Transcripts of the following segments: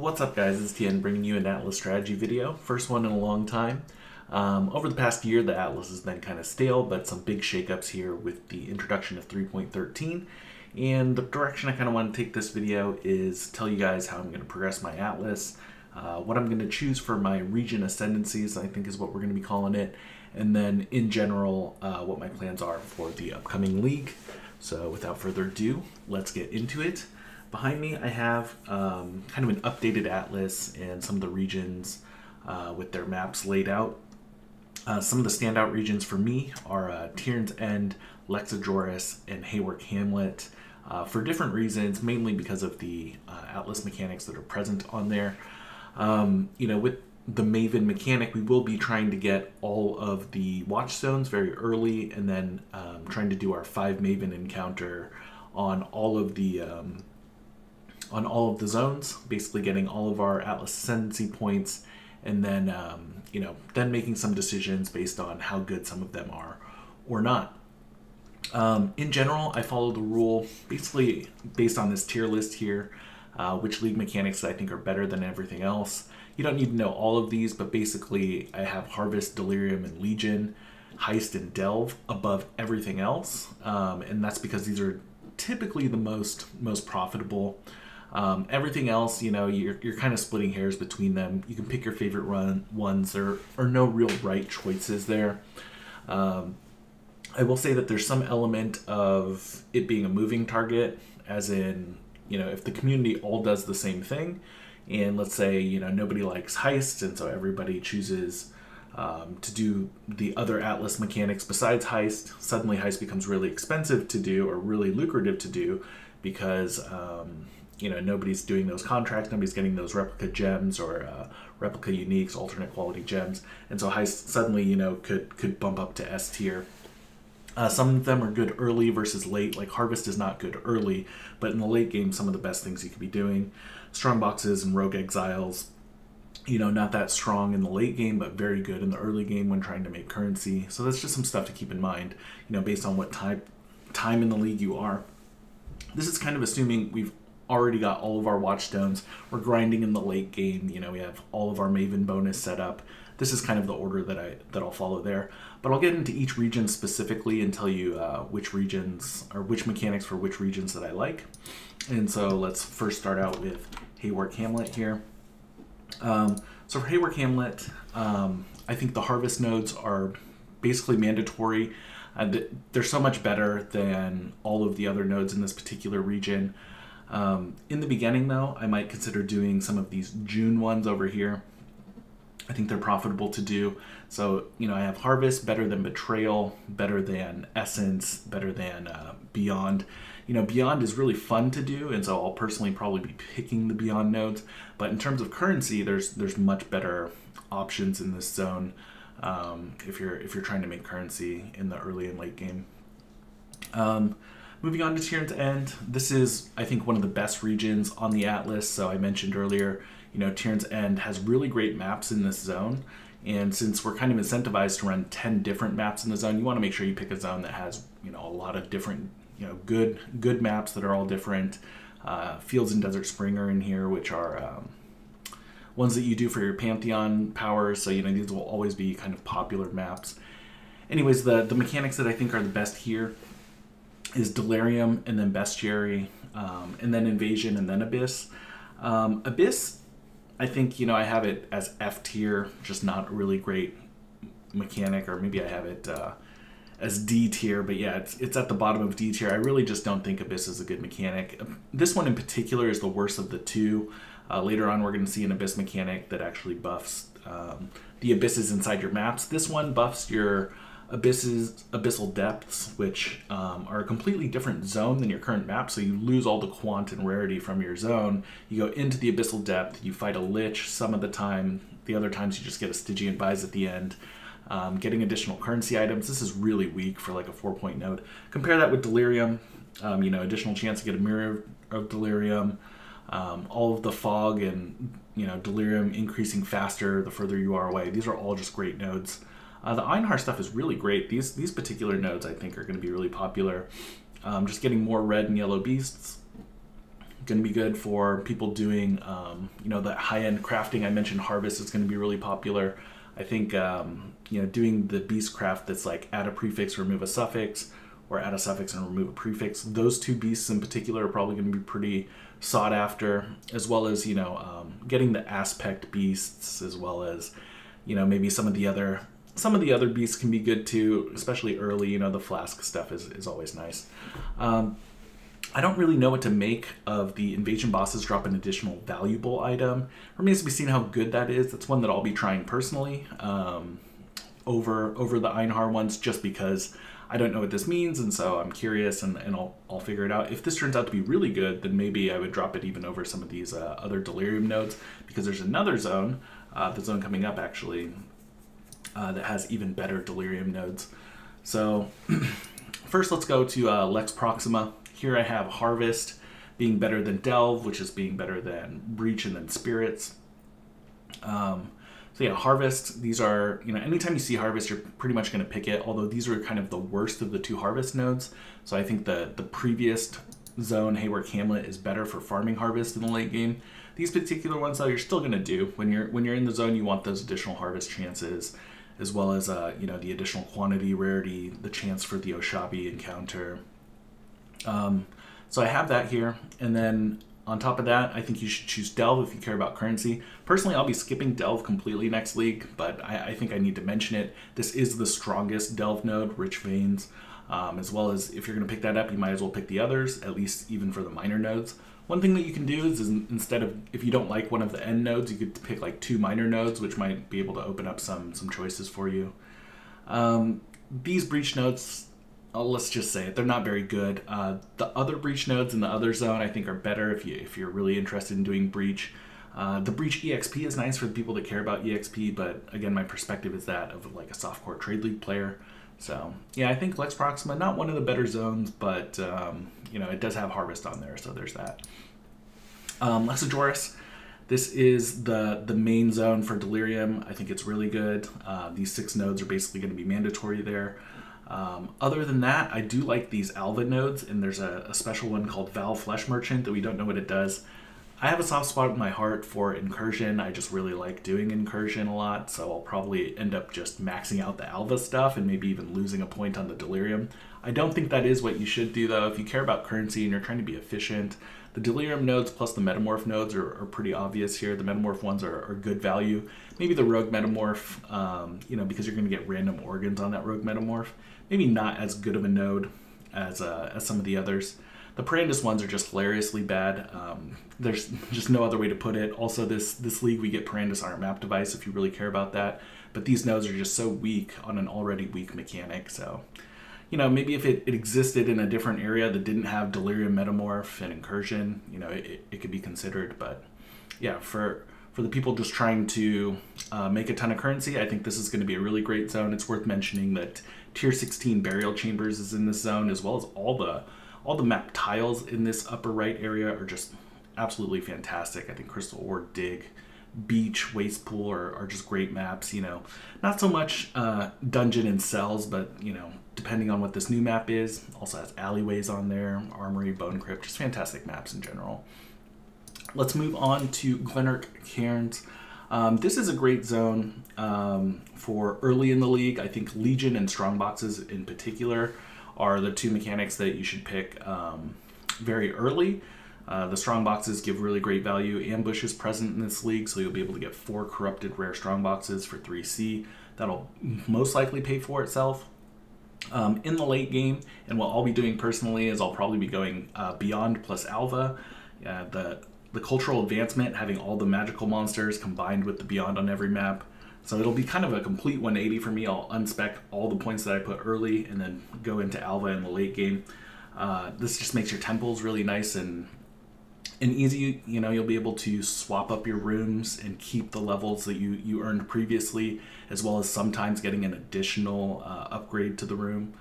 What's up guys, it's Tien bringing you an Atlas strategy video. First one in a long time. Over the past year the Atlas has been kind of stale, but some big shakeups here with the introduction of 3.13. And the direction I kind of want to take this video is tell you guys how I'm going to progress my Atlas, what I'm going to choose for my region ascendancies, I think is what we're going to be calling it, and then in general what my plans are for the upcoming league. So without further ado, let's get into it. Behind me I have kind of an updated atlas and some of the regions with their maps laid out. Some of the standout regions for me are thi3n's End, Lex Doris, and Hayward Hamlet for different reasons, mainly because of the atlas mechanics that are present on there. You know, with the Maven mechanic, we will be trying to get all of the watch zones very early, and then trying to do our 5 Maven encounter on all of the zones, basically getting all of our Atlas Ascendancy points, and then you know, then making some decisions based on how good some of them are or not. In general, I follow the rule basically based on this tier list here, which league mechanics I think are better than everything else. You don't need to know all of these, but basically I have Harvest, Delirium, and Legion, Heist, and Delve above everything else, and that's because these are typically the most profitable. Everything else, you know, you're kind of splitting hairs between them. You can pick your favorite ones. There are no real right choices there. I will say that there's some element of it being a moving target, as in, you know, if the community all does the same thing, and let's say, you know, nobody likes Heist, and so everybody chooses to do the other Atlas mechanics besides Heist, suddenly Heist becomes really expensive to do or really lucrative to do because you know, nobody's doing those contracts, nobody's getting those replica gems or replica uniques, alternate quality gems, and so Heist suddenly, you know, could bump up to S tier. Some of them are good early versus late, like Harvest is not good early, but in the late game, some of the best things you could be doing. Strongboxes and Rogue Exiles, you know, not that strong in the late game, but very good in the early game when trying to make currency. So that's just some stuff to keep in mind, you know, based on what time in the league you are. This is kind of assuming we've already got all of our watchstones. We're grinding in the late game. You know, we have all of our Maven bonus set up. This is kind of the order that I'll follow there. But I'll get into each region specifically and tell you which regions or which mechanics for which regions that I like. And so let's first start out with Hayward Hamlet here. So for Hayward Hamlet, I think the harvest nodes are basically mandatory. They're so much better than all of the other nodes in this particular region. In the beginning though, I might consider doing some of these June ones over here. I think they're profitable to do. So, you know, I have Harvest, better than Betrayal, better than Essence, better than Beyond. You know, Beyond is really fun to do, and so I'll personally probably be picking the Beyond nodes. But in terms of currency, there's much better options in this zone if you're trying to make currency in the early and late game. Moving on to thi3n's End, this is, I think, one of the best regions on the Atlas. So I mentioned earlier, you know, thi3n's End has really great maps in this zone. And since we're kind of incentivized to run 10 different maps in the zone, you want to make sure you pick a zone that has, you know, a lot of different, you know, good maps that are all different. Fields and Desert Spring are in here, which are ones that you do for your Pantheon powers. So, you know, these will always be kind of popular maps. Anyways, the mechanics that I think are the best here is Delirium, and then Bestiary, and then Invasion, and then Abyss. Abyss, I think, you know, I have it as F tier, just not a really great mechanic, or maybe I have it as D tier, but yeah, it's at the bottom of D tier. I really just don't think Abyss is a good mechanic. This one in particular is the worst of the two. Later on, we're going to see an Abyss mechanic that actually buffs the abysses inside your maps. This one buffs your abyssal depths, which are a completely different zone than your current map, so you lose all the quant and rarity from your zone. You go into the abyssal depth, you fight a lich some of the time, the other times you just get a Stygian Vise at the end. Getting additional currency items, this is really weak for like a 4-point node. Compare that with Delirium, you know, additional chance to get a Mirror of Delirium, all of the fog and, you know, Delirium increasing faster the further you are away. These are all just great nodes. The Einhar stuff is really great. These particular nodes I think are going to be really popular. Just getting more red and yellow beasts. Going to be good for people doing, you know, the high-end crafting. I mentioned Harvest is going to be really popular. I think, you know, doing the beast craft that's like add a prefix, remove a suffix, or add a suffix and remove a prefix. Those two beasts in particular are probably going to be pretty sought after, as well as, you know, getting the aspect beasts, as well as, you know, maybe some of the other beasts can be good too, especially early. You know, the flask stuff is always nice. I don't really know what to make of the invasion bosses drop an additional valuable item. Remains to be seen how good that is. That's one that I'll be trying personally over the Einhar ones, just because I don't know what this means, and so I'm curious, and I'll figure it out. If this turns out to be really good, then maybe I would drop it even over some of these other Delirium nodes, because there's another zone, the zone coming up actually, that has even better Delirium nodes. So first let's go to Lex Proxima. Here I have Harvest being better than Delve, which is being better than Breach and then Spirits. So yeah, Harvest, these are, you know, anytime you see Harvest, you're pretty much going to pick it, although these are kind of the worst of the two Harvest nodes. So I think the previous zone, Hayward Hamlet, is better for farming Harvest in the late game. These particular ones, though, you're still going to do. When you're in the zone, you want those additional Harvest chances, as well as, you know, the additional quantity, rarity, the chance for the Oshabi encounter. So I have that here, and then on top of that, I think you should choose Delve if you care about currency. Personally, I'll be skipping Delve completely next league, but I think I need to mention it. This is the strongest Delve node, Rich Veins, as well as if you're going to pick that up, you might as well pick the others, at least even for the minor nodes. One thing that you can do is instead of, if you don't like one of the end nodes, you could pick like 2 minor nodes, which might be able to open up some choices for you. These Breach nodes, let's just say it, they're not very good. The other Breach nodes in the other zone I think are better if you're really interested in doing Breach. The Breach EXP is nice for the people that care about EXP, but again, my perspective is that of like a softcore trade league player. So yeah, I think Lex Proxima, not one of the better zones, but you know, it does have Harvest on there, so there's that. Lex Doris, this is the main zone for Delirium. I think it's really good. These 6 nodes are basically going to be mandatory there. Other than that, I do like these Alva nodes, and there's a special one called Val Flesh Merchant that we don't know what it does. I have a soft spot in my heart for Incursion. I just really like doing Incursion a lot, so I'll probably end up just maxing out the Alva stuff and maybe even losing a point on the Delirium. I don't think that is what you should do, though. If you care about currency and you're trying to be efficient, the Delirium nodes plus the Metamorph nodes are pretty obvious here. The Metamorph ones are good value. Maybe the Rogue Metamorph, you know, because you're going to get random organs on that Rogue Metamorph. Maybe not as good of a node as some of the others. The Parandus ones are just hilariously bad. There's just no other way to put it. Also, this league, we get Parandus on our map device if you really care about that. But these nodes are just so weak on an already weak mechanic. So, you know, maybe if it existed in a different area that didn't have Delirium Metamorph and Incursion, you know, it could be considered. But yeah, for the people just trying to make a ton of currency, I think this is going to be a really great zone. It's worth mentioning that Tier 16 Burial Chambers is in this zone, as well as all the map tiles in this upper right area are just absolutely fantastic. I think Crystal Ore, Dig, Beach, Waste Pool are just great maps. You know, not so much dungeon and cells, but you know, depending on what this new map is, also has alleyways on there, Armory, Bone Crypt, just fantastic maps in general. Let's move on to Glencairns. This is a great zone for early in the league. I think Legion and Strongboxes in particular are the 2 mechanics that you should pick very early. The Strongboxes give really great value. Ambush is present in this league, so you'll be able to get 4 corrupted rare Strongboxes for 3C. That'll most likely pay for itself. In the late game, and what I'll be doing personally is I'll probably be going Beyond plus Alva. The cultural advancement, having all the magical monsters combined with the Beyond on every map. So it'll be kind of a complete 180 for me. I'll unspec all the points that I put early and then go into Alva in the late game. This just makes your temples really nice and easy. You know, you'll be able to swap up your rooms and keep the levels that you earned previously, as well as sometimes getting an additional upgrade to the room.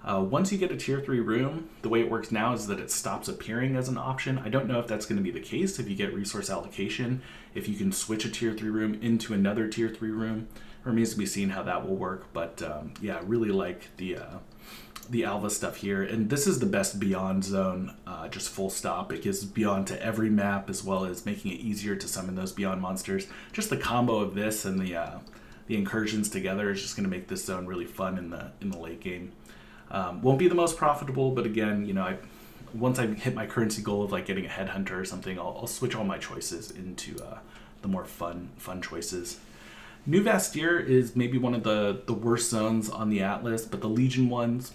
Once you get a tier 3 room, the way it works now is that it stops appearing as an option. I don't know if that's going to be the case if you get resource allocation, if you can switch a tier 3 room into another tier 3 room. It remains to be seen how that will work, but yeah, I really like the the Alva stuff here, and this is the best Beyond zone, just full stop. It gives Beyond to every map, as well as making it easier to summon those Beyond monsters. Just the combo of this and the incursions together is just going to make this zone really fun in the late game. Won't be the most profitable, but again, you know, once I hit my currency goal of like getting a headhunter or something, I'll switch all my choices into the more fun choices. New Vastir is maybe one of the worst zones on the Atlas, but the Legion ones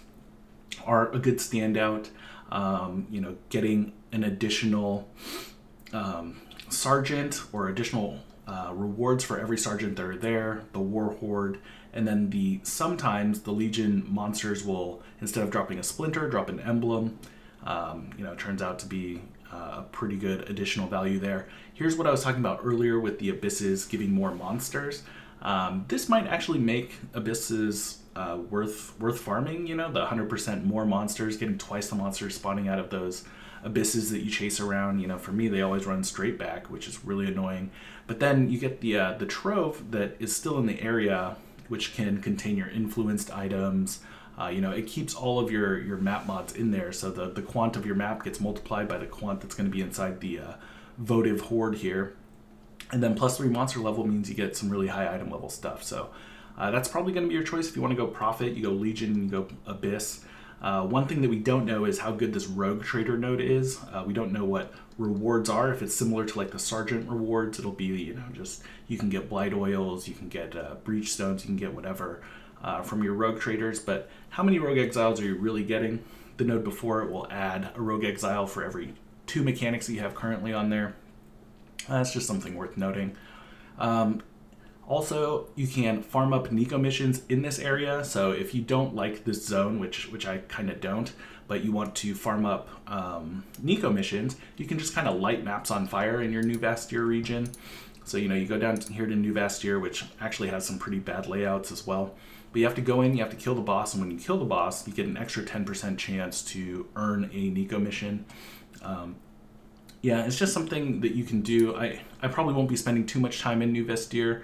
are a good standout. You know, getting an additional sergeant or additional rewards for every sergeant that are there, the War Horde, and then sometimes the Legion monsters will, instead of dropping a splinter, drop an emblem. You know, it turns out to be a pretty good additional value there. Here's what I was talking about earlier with the Abysses giving more monsters. This might actually make Abysses worth farming, you know, the 100% more monsters, getting twice the monsters spawning out of those Abysses that you chase around. You know, for me, they always run straight back, which is really annoying. But then you get the Trove that is still in the area, which can contain your influenced items. You know, it keeps all of your map mods in there, so the quant of your map gets multiplied by the quant that's going to be inside the votive horde here. And then +3 monster level means you get some really high item level stuff. So that's probably going to be your choice. If you want to go Prophet, you go Legion, you go Abyss. One thing that we don't know is how good this Rogue Trader node is. We don't know what rewards are. If it's similar to like the Sergeant rewards, it'll be, you know, just you can get Blight Oils, you can get Breach Stones, you can get whatever from your Rogue Traders. But how many Rogue Exiles are you really getting? The node before it will add a Rogue Exile for every 2 mechanics that you have currently on there. That's just something worth noting. Also, you can farm up Nico missions in this area. So if you don't like this zone, which I kind of don't, but you want to farm up Nico missions, you can just kind of light maps on fire in your New Vastir region. So, you know, you go down here to New Vastir, which actually has some pretty bad layouts as well. But you have to go in, you have to kill the boss, and when you kill the boss, you get an extra 10% chance to earn a Nico mission. Yeah, it's just something that you can do. I probably won't be spending too much time in New Vastir.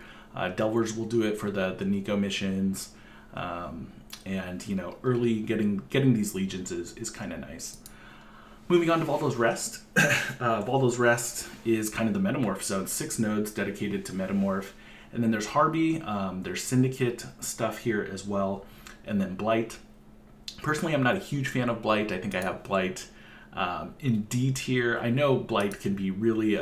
Delvers will do it for the Nico missions. And, you know, early getting these legions is kind of nice. Moving on to Valdo's Rest. Valdo's Rest is kind of the Metamorph zone. 6 nodes dedicated to Metamorph. And then there's Harby, there's Syndicate stuff here as well, and then Blight. Personally, I'm not a huge fan of Blight. I think I have Blight in D tier. I know Blight can be really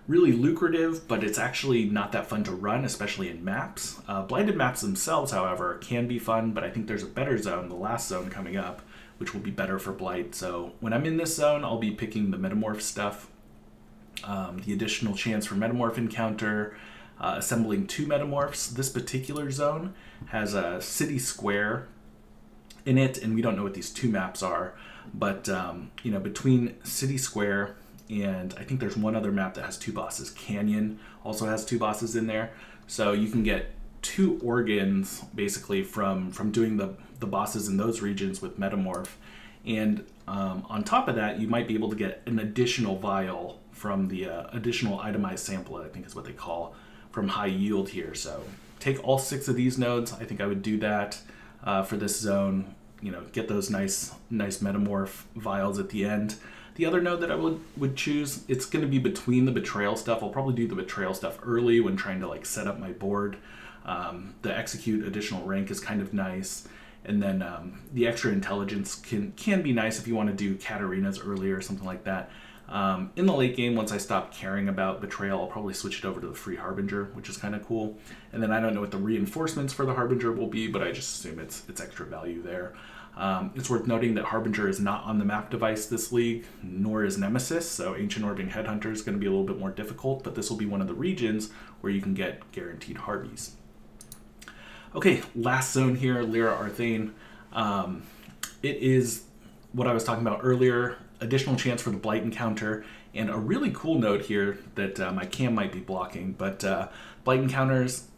lucrative, but it's actually not that fun to run, especially in maps. Blighted maps themselves, however, can be fun, but I think there's a better zone, the last zone coming up, which will be better for Blight. So when I'm in this zone, I'll be picking the Metamorph stuff. The additional chance for Metamorph encounter, assembling 2 Metamorphs. This particular zone has a city square in it, and we don't know what these 2 maps are, but you know, between City Square and I think there's one other map that has 2 bosses. Canyon also has 2 bosses in there, so you can get 2 organs basically from doing the bosses in those regions with Metamorph, and on top of that, you might be able to get an additional vial from the additional itemized sample, I think is what they call, from High Yield here. So take all 6 of these nodes. I think I would do that for this zone. You know, get those nice Metamorph vials at the end. The other node that I would choose, it's going to be between the Betrayal stuff. I'll probably do the Betrayal stuff early when trying to like set up my board. The Execute additional rank is kind of nice. And then the extra intelligence can be nice if you want to do Katarinas early or something like that. In the late game, once I stop caring about Betrayal, I'll probably switch it over to the Free Harbinger, which is kind of cool. And then I don't know what the reinforcements for the Harbinger will be, but I just assume it's extra value there. It's worth noting that Harbinger is not on the map device this league, nor is Nemesis, so Ancient Orbing Headhunter is going to be a little bit more difficult, but this will be one of the regions where you can get guaranteed Harbies. Okay, last zone here, Lira Arthene. It is what I was talking about earlier, additional chance for the Blight encounter, and a really cool note here that my cam might be blocking, but Blight encounters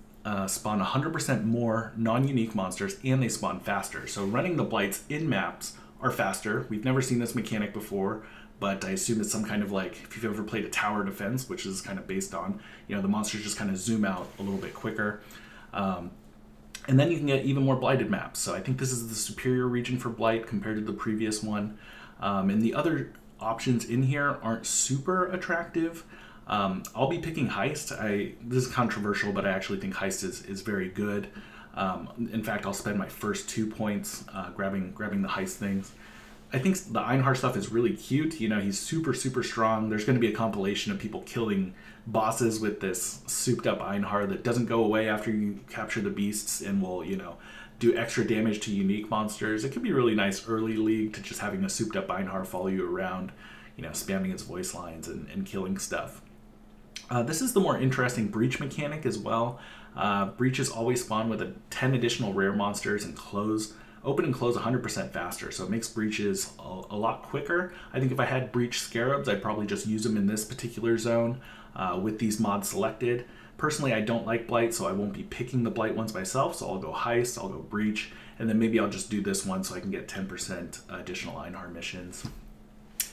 spawn 100% more non-unique monsters, and they spawn faster. So running the Blights in maps are faster. We've never seen this mechanic before, but I assume it's some kind of like, if you've ever played a tower defense, which is kind of based on, you know, the monsters just kind of zoom out a little bit quicker. And then you can get even more blighted maps. So I think this is the superior region for blight compared to the previous one. And the other options in here aren't super attractive. I'll be picking heist. This is controversial, but I actually think heist is very good. In fact, I'll spend my first 2 points grabbing the heist things. I think the Einhar stuff is really cute. You know, he's super, super strong. There's going to be a compilation of people killing bosses with this souped up Einhar that doesn't go away after you capture the beasts and will, you know, do extra damage to unique monsters. It could be really nice early league to just having a souped up Einhar follow you around, you know, spamming its voice lines and killing stuff. This is the more interesting breach mechanic as well. Breaches always spawn with 10 additional rare monsters and open and close 100% faster, so it makes breaches a lot quicker. I think if I had breach scarabs, I'd probably just use them in this particular zone with these mods selected. Personally, I don't like blight, so I won't be picking the blight ones myself, so I'll go heist, I'll go breach, and then maybe I'll just do this one so I can get 10% additional Einhar missions.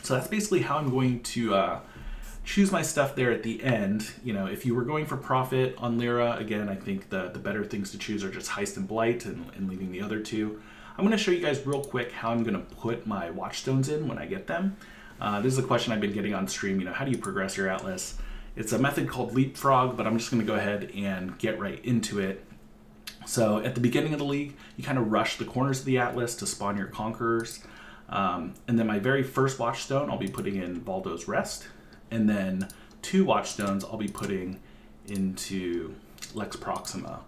So that's basically how I'm going to choose my stuff there at the end. You know, if you were going for profit on Lira, again, I think the better things to choose are just heist and blight and leaving the other two. I'm going to show you guys real quick how I'm going to put my watchstones in when I get them. This is a question I've been getting on stream. You know, how do you progress your atlas? It's a method called Leapfrog, but I'm just going to go ahead and get right into it. So at the beginning of the league, you kind of rush the corners of the atlas to spawn your conquerors. And then my very first watchstone, I'll be putting in Valdo's Rest. And then 2 watchstones I'll be putting into Lex Proxima.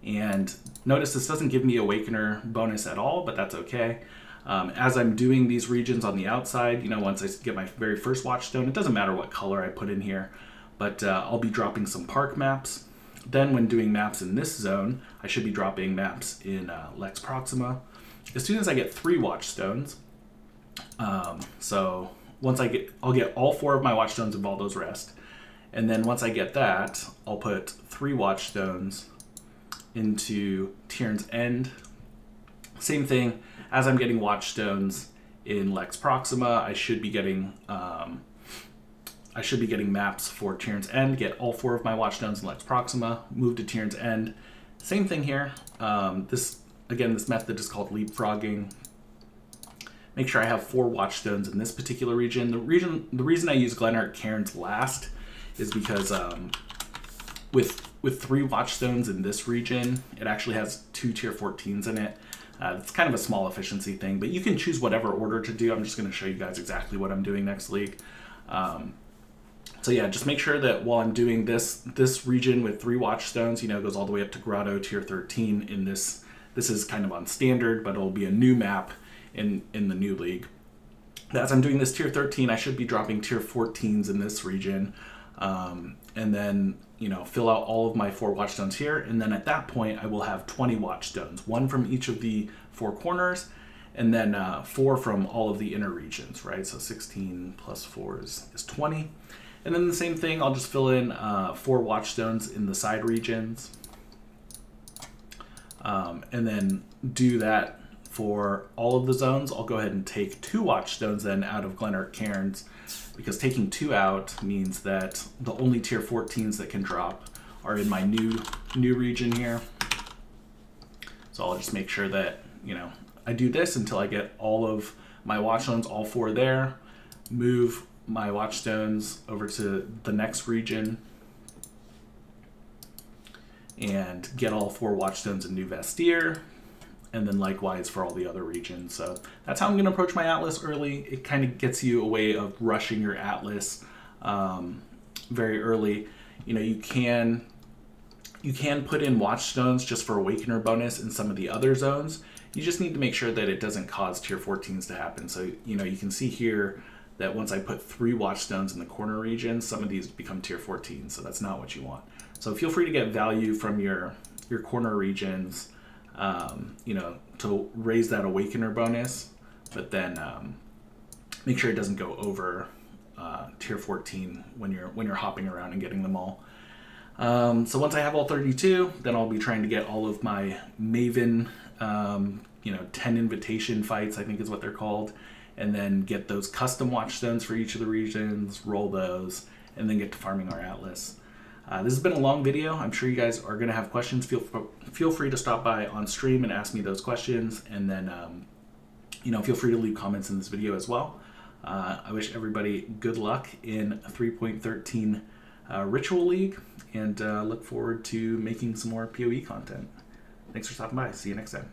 And notice this doesn't give me Awakener bonus at all, but that's okay. As I'm doing these regions on the outside, you know, once I get my very first watchstone, it doesn't matter what color I put in here, but I'll be dropping some park maps. Then when doing maps in this zone, I should be dropping maps in Lex Proxima. As soon as I get 3 watchstones, so once I'll get all 4 of my watchstones in Valdo's Rest. And then once I get that, I'll put 3 watchstones into thi3n's End. Same thing, as I'm getting watchstones in Lex Proxima, I should be getting maps for thi3n's End, get all 4 of my watchstones in Lex Proxima, move to thi3n's End. Same thing here. This method is called leapfrogging. Make sure I have 4 watchstones in this particular region. The reason I use Glencairns last is because with 3 watchstones in this region, it actually has 2 tier 14s in it. It's kind of a small efficiency thing, but you can choose whatever order to do. I'm just going to show you guys exactly what I'm doing next league. So yeah, just make sure that while I'm doing this region with 3 watchstones, you know, it goes all the way up to Grotto tier 13 in this. This is kind of on standard, but it'll be a new map in the new league. As I'm doing this tier 13, I should be dropping tier 14s in this region. And then, you know, fill out all of my 4 watchstones here. And then at that point, I will have 20 watchstones, 1 from each of the 4 corners, and then 4 from all of the inner regions, right? So 16 plus 4 is 20. And then the same thing, I'll just fill in 4 watchstones in the side regions. And then do that for all of the zones. I'll go ahead and take 2 watchstones then out of Glencairns, because taking 2 out means that the only tier 14s that can drop are in my new region here. So I'll just make sure that, you know, I do this until I get all of my watchstones, all 4 there, move my watchstones over to the next region, and get all 4 watchstones in New Vestier, and then likewise for all the other regions. So that's how I'm going to approach my atlas early. It kind of gets you a way of rushing your atlas very early. You know, you can put in watchstones just for Awakener bonus in some of the other zones. You just need to make sure that it doesn't cause tier 14s to happen. So, you know, you can see here that once I put 3 watchstones in the corner region, some of these become tier 14, so that's not what you want. So feel free to get value from your corner regions, you know, to raise that Awakener bonus, but then make sure it doesn't go over tier 14 when you're hopping around and getting them all. So once I have all 32, then I'll be trying to get all of my Maven, you know, 10 invitation fights, I think is what they're called, and then get those custom watchstones for each of the regions, roll those, and then get to farming our atlas. This has been a long video. I'm sure you guys are going to have questions. Feel free to stop by on stream and ask me those questions, and then feel free to leave comments in this video as well. I wish everybody good luck in 3.13 Ritual League, and look forward to making some more PoE content. Thanks for stopping by. See you next time.